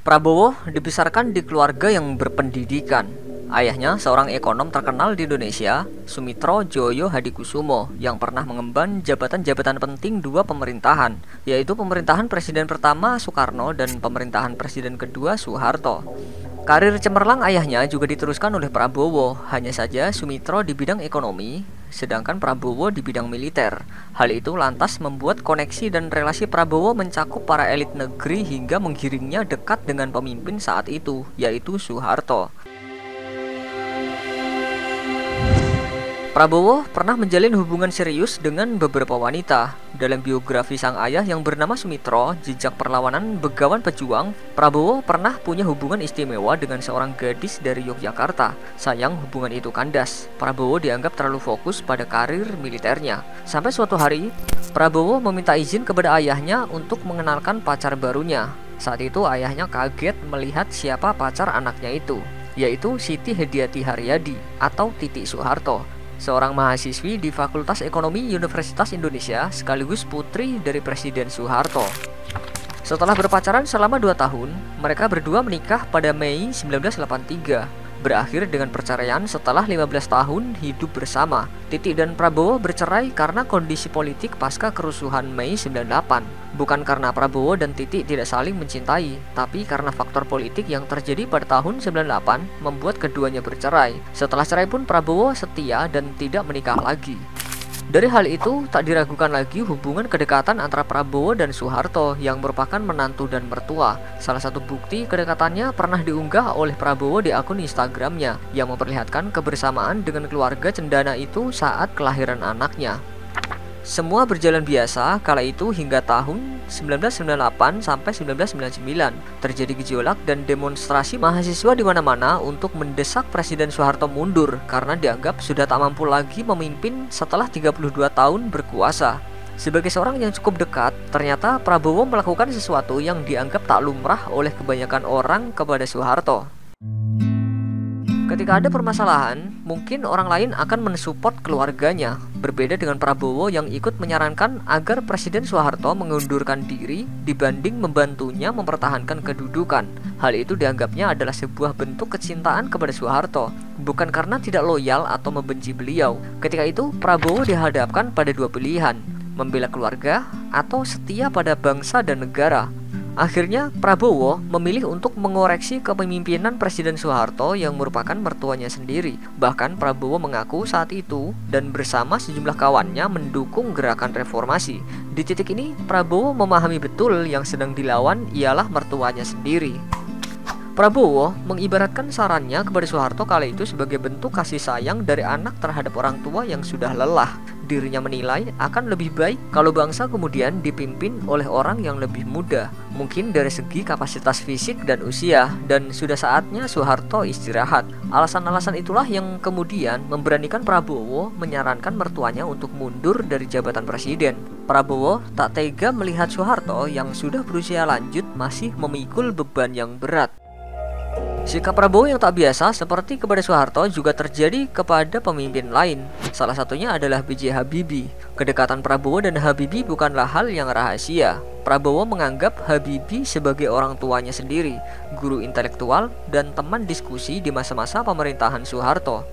Prabowo dibesarkan di keluarga yang berpendidikan. Ayahnya seorang ekonom terkenal di Indonesia, Sumitro Joyo Hadikusumo, yang pernah mengemban jabatan-jabatan penting dua pemerintahan, yaitu pemerintahan Presiden pertama Soekarno dan pemerintahan Presiden kedua Soeharto. Karir cemerlang ayahnya juga diteruskan oleh Prabowo, hanya saja Sumitro di bidang ekonomi, sedangkan Prabowo di bidang militer. Hal itu lantas membuat koneksi dan relasi Prabowo mencakup para elit negeri hingga menggiringnya dekat dengan pemimpin saat itu, yaitu Soeharto. Prabowo pernah menjalin hubungan serius dengan beberapa wanita. Dalam biografi sang ayah yang bernama Sumitro, Jejak Perlawanan Begawan Pejuang, Prabowo pernah punya hubungan istimewa dengan seorang gadis dari Yogyakarta. Sayang hubungan itu kandas. Prabowo dianggap terlalu fokus pada karir militernya. Sampai suatu hari, Prabowo meminta izin kepada ayahnya untuk mengenalkan pacar barunya. Saat itu ayahnya kaget melihat siapa pacar anaknya itu, yaitu Siti Hediati Haryadi atau Titi Soeharto, seorang mahasiswi di Fakultas Ekonomi Universitas Indonesia sekaligus putri dari Presiden Soeharto. Setelah berpacaran selama 2 tahun, mereka berdua menikah pada Mei 1983. Berakhir dengan perceraian setelah 15 tahun hidup bersama. Titi dan Prabowo bercerai karena kondisi politik pasca kerusuhan Mei 98. Bukan karena Prabowo dan Titi tidak saling mencintai, tapi karena faktor politik yang terjadi pada tahun 98 membuat keduanya bercerai. Setelah cerai pun Prabowo setia dan tidak menikah lagi. Dari hal itu, tak diragukan lagi hubungan kedekatan antara Prabowo dan Soeharto yang merupakan menantu dan mertua. Salah satu bukti kedekatannya pernah diunggah oleh Prabowo di akun Instagramnya yang memperlihatkan kebersamaan dengan keluarga cendana itu saat kelahiran anaknya. Semua berjalan biasa kala itu hingga tahun 1998 sampai 1999. Terjadi gejolak dan demonstrasi mahasiswa di mana-mana untuk mendesak Presiden Soeharto mundur karena dianggap sudah tak mampu lagi memimpin setelah 32 tahun berkuasa. Sebagai seorang yang cukup dekat, ternyata Prabowo melakukan sesuatu yang dianggap tak lumrah oleh kebanyakan orang kepada Soeharto. Ketika ada permasalahan, mungkin orang lain akan mensupport keluarganya. Berbeda dengan Prabowo yang ikut menyarankan agar Presiden Soeharto mengundurkan diri dibanding membantunya mempertahankan kedudukan. Hal itu dianggapnya adalah sebuah bentuk kecintaan kepada Soeharto, bukan karena tidak loyal atau membenci beliau. Ketika itu, Prabowo dihadapkan pada dua pilihan, membela keluarga atau setia pada bangsa dan negara. Akhirnya Prabowo memilih untuk mengoreksi kepemimpinan Presiden Soeharto yang merupakan mertuanya sendiri. Bahkan Prabowo mengaku saat itu dan bersama sejumlah kawannya mendukung gerakan reformasi. Di titik ini Prabowo memahami betul yang sedang dilawan ialah mertuanya sendiri. Prabowo mengibaratkan sarannya kepada Soeharto kala itu sebagai bentuk kasih sayang dari anak terhadap orang tua yang sudah lelah. Dirinya menilai akan lebih baik kalau bangsa kemudian dipimpin oleh orang yang lebih muda, mungkin dari segi kapasitas fisik dan usia, dan sudah saatnya Soeharto istirahat. Alasan-alasan itulah yang kemudian memberanikan Prabowo menyarankan mertuanya untuk mundur dari jabatan presiden. Prabowo tak tega melihat Soeharto yang sudah berusia lanjut masih memikul beban yang berat. Sikap Prabowo yang tak biasa seperti kepada Soeharto juga terjadi kepada pemimpin lain. Salah satunya adalah B.J. Habibie. Kedekatan Prabowo dan Habibie bukanlah hal yang rahasia. Prabowo menganggap Habibie sebagai orang tuanya sendiri, guru intelektual, dan teman diskusi di masa-masa pemerintahan Soeharto.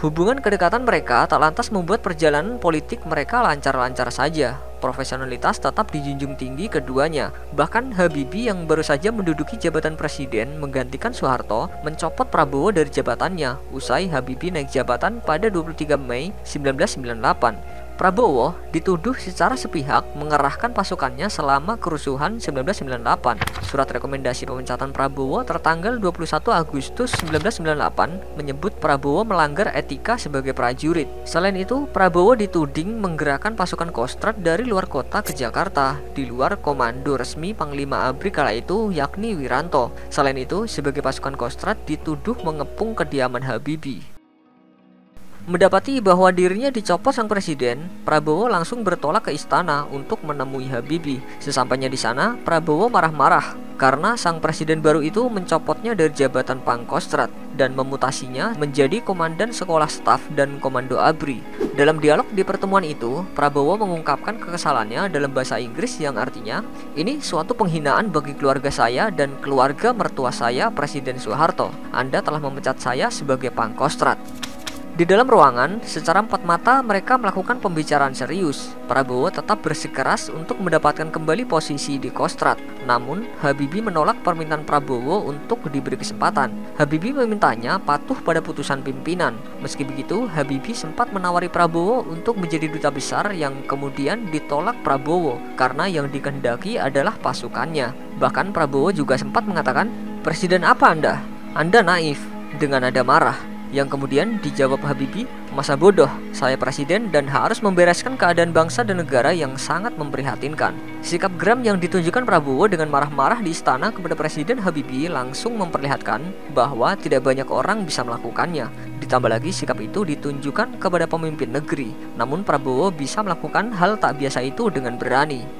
Hubungan kedekatan mereka tak lantas membuat perjalanan politik mereka lancar-lancar saja. Profesionalitas tetap dijunjung tinggi keduanya. Bahkan Habibie yang baru saja menduduki jabatan presiden menggantikan Soeharto mencopot Prabowo dari jabatannya usai Habibie naik jabatan pada 23 Mei 1998. Prabowo dituduh secara sepihak mengerahkan pasukannya selama kerusuhan 1998. Surat rekomendasi pemecatan Prabowo tertanggal 21 Agustus 1998 menyebut Prabowo melanggar etika sebagai prajurit. Selain itu, Prabowo dituding menggerakkan pasukan Kostrad dari luar kota ke Jakarta, di luar komando resmi Panglima ABRI kala itu yakni Wiranto. Selain itu, sebagai pasukan Kostrad dituduh mengepung kediaman Habibie. Mendapati bahwa dirinya dicopot sang presiden, Prabowo langsung bertolak ke istana untuk menemui Habibie. Sesampainya di sana, Prabowo marah-marah karena sang presiden baru itu mencopotnya dari jabatan Pangkostrat dan memutasinya menjadi komandan sekolah staf dan komando ABRI. Dalam dialog di pertemuan itu, Prabowo mengungkapkan kekesalannya dalam bahasa Inggris yang artinya, "Ini suatu penghinaan bagi keluarga saya dan keluarga mertua saya, Presiden Soeharto. Anda telah memecat saya sebagai Pangkostrat." Di dalam ruangan, secara empat mata mereka melakukan pembicaraan serius. Prabowo tetap bersikeras untuk mendapatkan kembali posisi di Kostrad. Namun, Habibie menolak permintaan Prabowo untuk diberi kesempatan. Habibie memintanya patuh pada putusan pimpinan. Meski begitu, Habibie sempat menawari Prabowo untuk menjadi duta besar yang kemudian ditolak Prabowo karena yang dikehendaki adalah pasukannya. Bahkan Prabowo juga sempat mengatakan, "Presiden apa Anda? Anda naif," dengan nada marah. Yang kemudian dijawab Habibie, "Masa bodoh, saya presiden dan harus membereskan keadaan bangsa dan negara yang sangat memprihatinkan." Sikap geram yang ditunjukkan Prabowo dengan marah-marah di istana kepada Presiden Habibie langsung memperlihatkan bahwa tidak banyak orang bisa melakukannya. Ditambah lagi sikap itu ditunjukkan kepada pemimpin negeri. Namun Prabowo bisa melakukan hal tak biasa itu dengan berani.